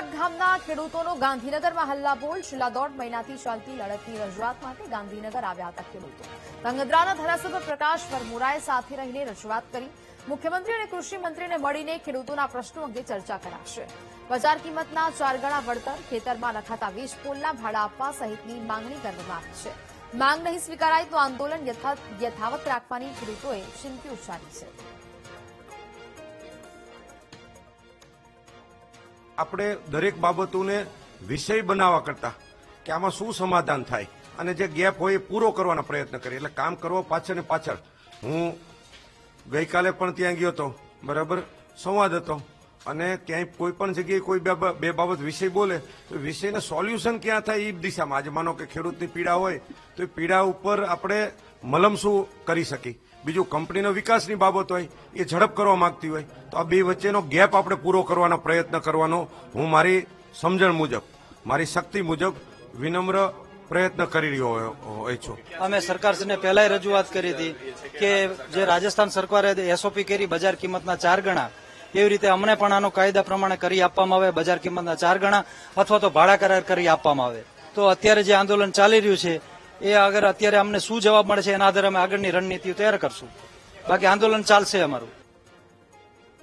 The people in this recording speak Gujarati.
થરાદ ગામના ખેડૂતોનો ગાંધીનગરમાં હલ્લાબોલ. છેલ્લા 1.5 મહિનાથી ચાલતી લડતની રજૂઆત માટે ગાંધીનગર આવ્યા હતા ખેડૂતો. ધ્રાંગધ્રાના ધારાસભ્ય પ્રકાશ વરમોરાએ સાથે રહીને રજૂઆત કરી. મુખ્યમંત્રી અને કૃષિ મંત્રીને મળીને ખેડૂતોના પ્રશ્નો અંગે ચર્ચા કરાશે. બજાર કિંમતના 4 ગણા વળતર, ખેતરમાં નખાતા વીજ પોલના ભાડા આપવા સહિતની માંગણી કરવામાં આવી છે. માંગ નહીં સ્વીકારાય તો આંદોલન યથાવત રાખવાની ખેડૂતોએ ચીમકી ઉચ્ચારી છે. આપણે દરેક બાબતોને વિષય બનાવવા કરતા કે આમાં શું સમાધાન થાય અને જે ગેપ હોય એ પૂરો કરવાનો પ્રયત્ન કરીએ. એટલે કામ કરવા પાછળ ને પાછળ હું ગઈકાલે પણ ત્યાં ગયો હતો, બરાબર, સંવાદ હતો અને ક્યાંય કોઈ પણ જગ્યાએ કોઈ બે બાબત વિષય બોલે તો વિષયને સોલ્યુશન ક્યાં થાય એ દિશામાં. આજે માનો કે ખેડૂતની પીડા હોય તો એ પીડા ઉપર આપણે મલમ શું કરી શકીએ. બીજું કંપનીનો વિકાસની બાબત હોય એ ઝડપ કરવા માંગતી હોય તો આ બે વચ્ચેનો ગેપ આપણે પૂરો કરવાનો પ્રયત્ન કરવાનો હું મારી સમજણ મુજબ, મારી શક્તિ મુજબ વિનમ્ર પ્રયત્ન કરી રહ્યો હોય છું. અમે સરકારશ્રીને પહેલાય રજૂઆત કરી હતી કે જે રાજસ્થાન સરકારે એસઓપી કરી બજાર કિંમતના 4 ગણા, એવી રીતે અમને પણ આનો કાયદા પ્રમાણે કરી આપવામાં આવે, બજાર કિંમતના 4 ગણા અથવા તો ભાડા કરાર કરી આપવામાં આવે. તો અત્યારે જે આંદોલન ચાલી રહ્યું છે એ આગળ અત્યારે અમને શું જવાબ મળે છે એના આધારે અમે આગળની રણનીતિઓ તૈયાર કરશું. બાકી આંદોલન ચાલશે અમારું.